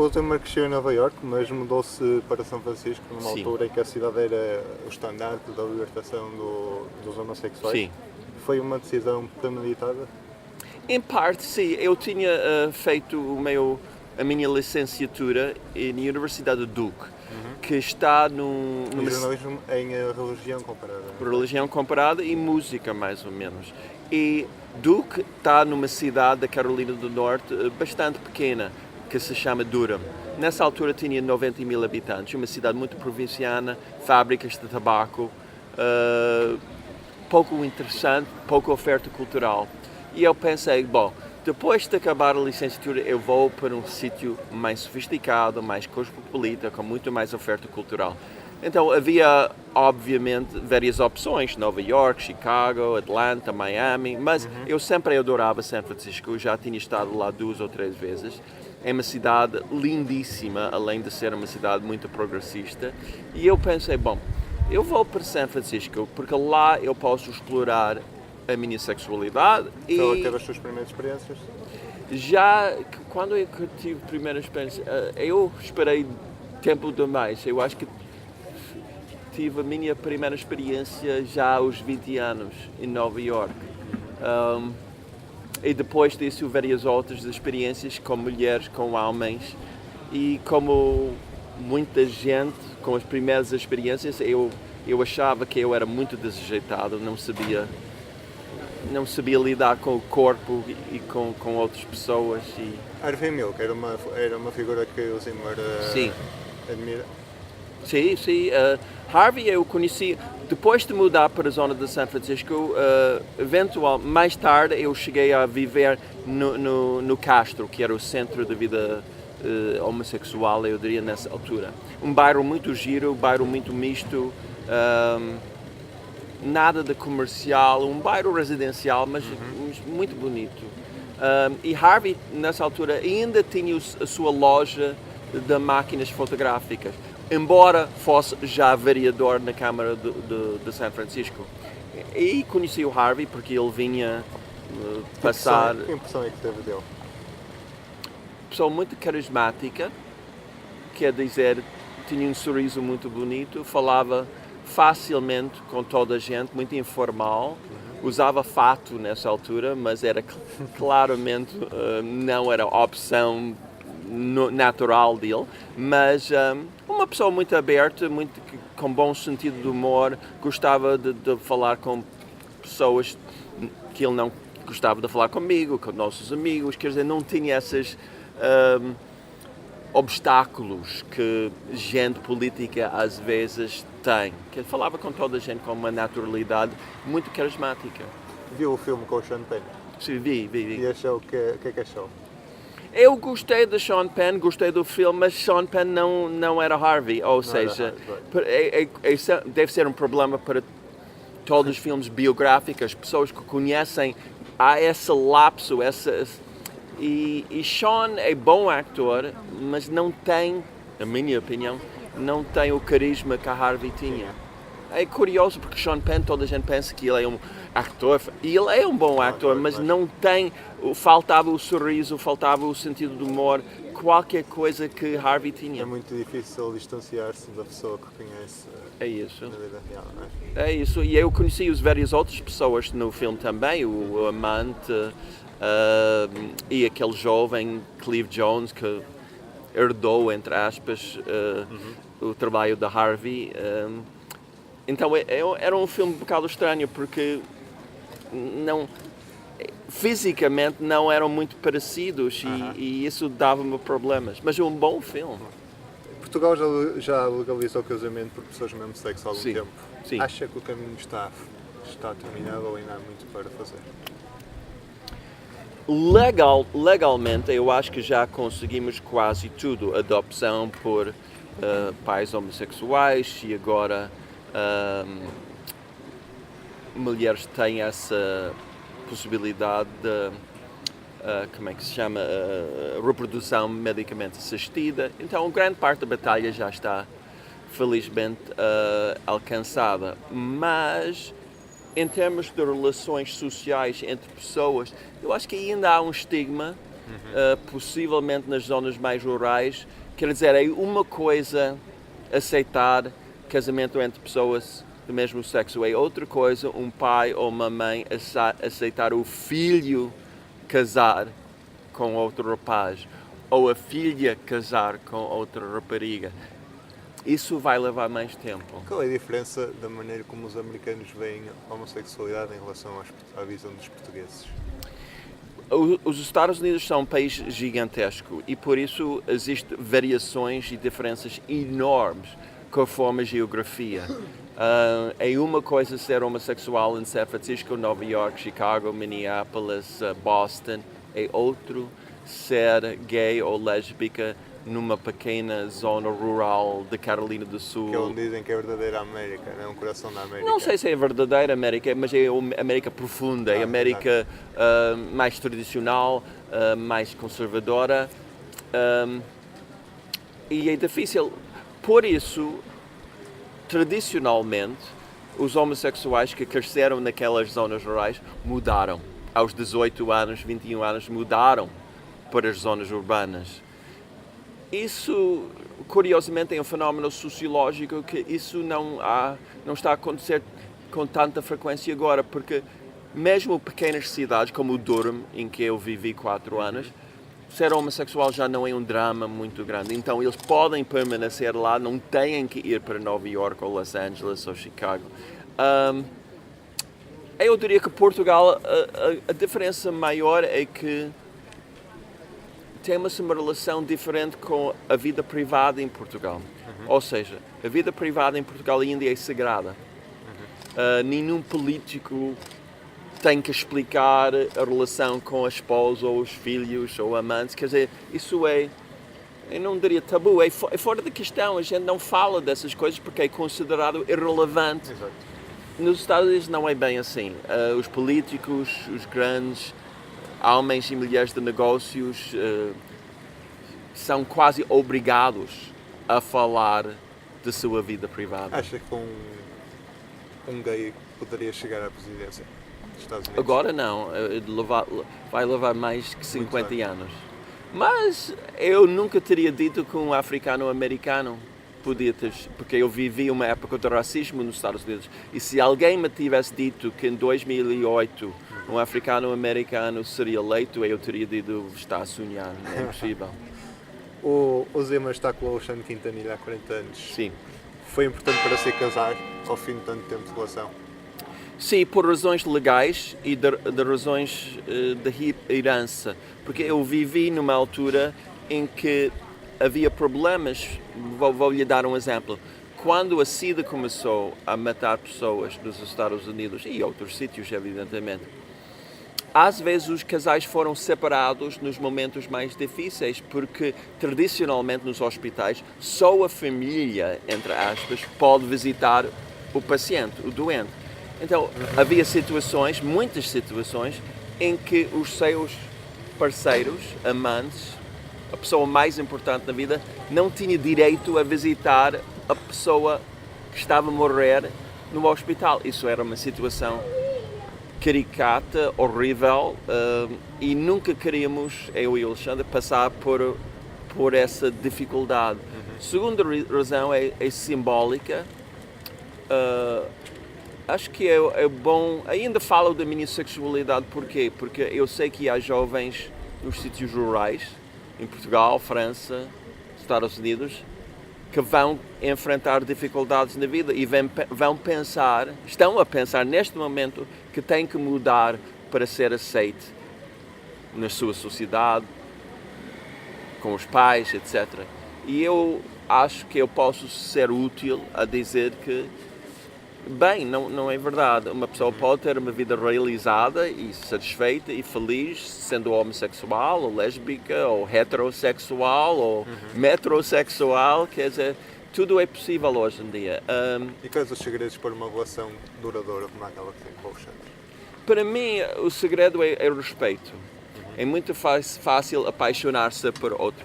O Ultimate cresceu em Nova Iorque, mas mudou-se para São Francisco numa Sim. altura em que a cidade era o estandarte da libertação dos homossexuais. Sim. Foi uma decisão premeditada? Em parte, sim. Eu tinha feito a minha licenciatura na Universidade de Duke, que está E jornalismo em religião comparada? religião comparada e música, mais ou menos. E Duke está numa cidade da Carolina do Norte bastante pequena, que se chama Durham. Nessa altura tinha 90 mil habitantes, uma cidade muito provinciana, fábricas de tabaco, pouco interessante, pouca oferta cultural. E eu pensei, bom, depois de acabar a licenciatura eu vou para um sítio mais sofisticado, mais cosmopolita, com muito mais oferta cultural. Então havia, obviamente, várias opções, Nova York, Chicago, Atlanta, Miami, mas eu sempre adorava São Francisco, eu já tinha estado lá 2 ou 3 vezes. É uma cidade lindíssima, além de ser uma cidade muito progressista. E eu pensei, bom, eu vou para São Francisco porque lá eu posso explorar a minha sexualidade. Então, E teve as suas primeiras experiências? já, quando eu tive a primeira experiência, eu esperei tempo demais. Eu acho que tive a minha primeira experiência já aos 20 anos em Nova York. E depois disso várias outras experiências com mulheres, com homens, e como muita gente com as primeiras experiências eu achava que eu era muito desajeitado, não sabia lidar com o corpo e com outras pessoas. Harvey Milk era uma figura que o Zimmer Sim. admira. Sim, sim. Harvey eu conheci depois de mudar para a zona de São Francisco. Mais tarde eu cheguei a viver no Castro, que era o centro da vida homossexual, eu diria, nessa altura. Um bairro muito giro, um bairro muito misto, nada de comercial, um bairro residencial, mas muito bonito. E Harvey, nessa altura, ainda tinha a sua loja de máquinas fotográficas, embora fosse já vereador na Câmara de São Francisco. E conheci o Harvey porque ele vinha passar... Que impressão é que teve dele? Pessoa muito carismática, quer dizer, tinha um sorriso muito bonito, falava facilmente com toda a gente, muito informal, usava fato nessa altura, mas era claramente não era a opção natural dele, mas uma pessoa muito aberta, com bom sentido de humor, gostava de falar com pessoas que ele não gostava de falar comigo, com nossos amigos, quer dizer, não tinha esses obstáculos que gente política às vezes tem. Que falava com toda a gente com uma naturalidade muito carismática. Viu o filme com o Sean Penn? Sim, vi. E achou o que é que achou? Eu gostei de Sean Penn, gostei do filme, mas Sean Penn não era Harvey, ou seja, deve ser um problema para todos os filmes biográficos, pessoas que conhecem, há esse lapso, e Sean é bom ator, mas não tem, na minha opinião, não tem o carisma que a Harvey tinha. É curioso porque Sean Penn, toda a gente pensa que ele é um ator, e ele é um bom ator, mas não tem, faltava o sorriso, faltava o sentido do humor, qualquer coisa que Harvey tinha. É muito difícil distanciar-se da pessoa que conhece É isso. na vida real, não é? É isso, e eu conheci várias outras pessoas no filme também, o amante e aquele jovem Cleve Jones que herdou, entre aspas, o trabalho da Harvey. Então era um filme um bocado estranho porque fisicamente não eram muito parecidos e isso dava-me problemas, mas é um bom filme. Portugal já legalizou o casamento por pessoas do mesmo sexo há algum tempo. Sim. Acha que o caminho está terminado ou ainda há muito para fazer? Legalmente, eu acho que já conseguimos quase tudo. Adopção por pais homossexuais e agora mulheres têm essa possibilidade de, como é que se chama, reprodução medicamente assistida. Então, grande parte da batalha já está, felizmente, alcançada. Mas, em termos de relações sociais entre pessoas, eu acho que ainda há um estigma possivelmente nas zonas mais rurais. Quer dizer, é uma coisa aceitar casamento entre pessoas do mesmo sexo, é outra coisa um pai ou uma mãe aceitar o filho casar com outro rapaz ou a filha casar com outra rapariga. Isso vai levar mais tempo. Qual é a diferença da maneira como os americanos veem a homossexualidade em relação à visão dos portugueses? Os Estados Unidos são um país gigantesco e por isso existem variações e diferenças enormes conforme a geografia. É uma coisa ser homossexual em São Francisco, Nova York, Chicago, Minneapolis, Boston. É outro ser gay ou lésbica numa pequena zona rural da Carolina do Sul. Que é onde dizem que é a verdadeira América, não é um coração da América. Não sei se é a verdadeira América, mas é a América profunda, é a América mais tradicional, mais conservadora. E é difícil. Por isso, tradicionalmente, os homossexuais que cresceram naquelas zonas rurais mudaram. Aos 18 anos, 21 anos, mudaram para as zonas urbanas. Isso, curiosamente, é um fenómeno sociológico que isso não está a acontecer com tanta frequência agora, porque mesmo pequenas cidades, como o Durham, em que eu vivi 4 anos, ser homossexual já não é um drama muito grande. Então eles podem permanecer lá, não têm que ir para Nova York ou Los Angeles ou Chicago. Eu diria que Portugal, a diferença maior é que temos uma relação diferente com a vida privada em Portugal. Ou seja, a vida privada em Portugal ainda é sagrada. Nenhum político tem que explicar a relação com a esposa ou os filhos ou amantes. Quer dizer, isso é, eu não diria tabu, é fora da questão. A gente não fala dessas coisas porque é considerado irrelevante. Exato. Nos Estados Unidos não é bem assim. Os políticos, os grandes homens e mulheres de negócios são quase obrigados a falar da sua vida privada. Acha que um gay poderia chegar à presidência dos Estados Unidos? Agora não, vai levar mais que 50 anos. Mas eu nunca teria dito que um africano-americano podia ter, porque eu vivi uma época de racismo nos Estados Unidos. E se alguém me tivesse dito que em 2008 um africano-americano seria eleito, eu teria dito, está a sonhar, é impossível. O Zema está com o Alexandre Quintanilha há 40 anos. Sim. Foi importante para se casar ao fim de tanto tempo de relação? Sim, por razões legais e de razões de herança. Porque eu vivi numa altura em que havia problemas. Vou-lhe dar um exemplo. Quando a SIDA começou a matar pessoas nos Estados Unidos e outros sítios, evidentemente, às vezes os casais foram separados nos momentos mais difíceis, porque tradicionalmente nos hospitais só a família, entre aspas, pode visitar o paciente, o doente. Então havia situações, muitas situações, em que os seus parceiros, amantes, a pessoa mais importante na vida, não tinha direito a visitar a pessoa que estava a morrer no hospital. Isso era uma situação caricata, horrível, e nunca queríamos, eu e o Alexandre, passar por essa dificuldade. Segunda razão é simbólica. Acho que é bom, ainda falo da minha sexualidade, porquê? Porque eu sei que há jovens nos sítios rurais, em Portugal, França, Estados Unidos, que vão enfrentar dificuldades na vida e estão a pensar neste momento que têm que mudar para ser aceite na sua sociedade, com os pais, etc. E eu acho que eu posso ser útil a dizer que, bem, não é verdade. Uma pessoa pode ter uma vida realizada e satisfeita e feliz sendo homossexual, ou lésbica, ou heterossexual, ou metrosexual, quer dizer, tudo é possível hoje em dia. E quais os segredos para uma relação duradoura como aquela que tem com o Alexandre? Para mim, o segredo é o respeito. É muito fácil apaixonar-se por outra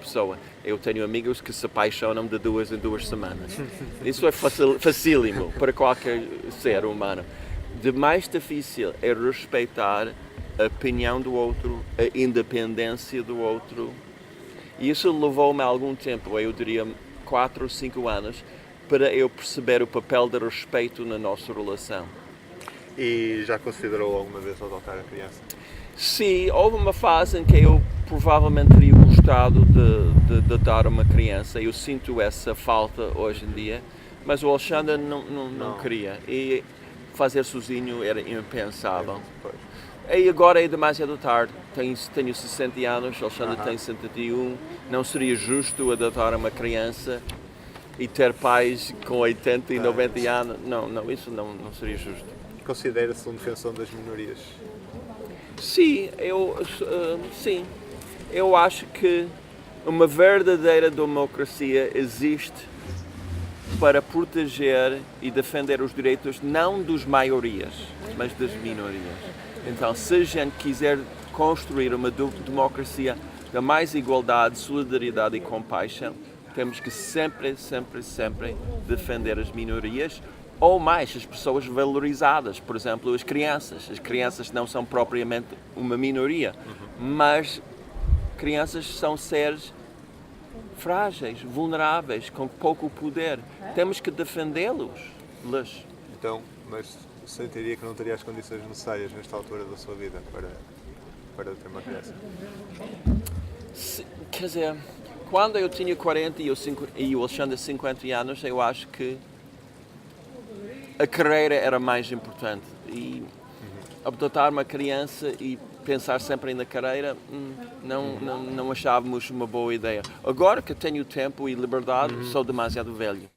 pessoa. Eu tenho amigos que se apaixonam de 2 em 2 semanas. Isso é facílimo para qualquer ser humano. De mais difícil é respeitar a opinião do outro, a independência do outro. E isso levou-me algum tempo, eu diria 4 ou 5 anos, para eu perceber o papel de respeito na nossa relação. E já considerou alguma vez adotar a criança? Sim, houve uma fase em que eu provavelmente teria gostado de dar uma criança. Eu sinto essa falta hoje em dia, mas o Alexandre não queria. E fazer sozinho era impensável. Pois. E agora é demasiado tarde. Tenho 60 anos, o Alexandre tem 71. Não seria justo adotar uma criança e ter pais com 80 e 90 anos. Não, isso não seria justo. Considera-se um defensor das minorias? Sim, eu acho que uma verdadeira democracia existe para proteger e defender os direitos não das maiorias, mas das minorias. Então, se a gente quiser construir uma democracia de mais igualdade, solidariedade e compaixão, temos que sempre defender as minorias ou mais as pessoas valorizadas, por exemplo, as crianças. As crianças não são propriamente uma minoria, mas crianças são seres frágeis, vulneráveis, com pouco poder. Temos que defendê-los. Então, mas sentiria que não teria as condições necessárias nesta altura da sua vida para ter uma criança? Quer dizer, quando eu tinha 40 e o Alexandre 50 anos, eu acho que a carreira era mais importante. E adotar uma criança e pensar sempre na carreira, não achávamos uma boa ideia. Agora que tenho tempo e liberdade, sou demasiado velho.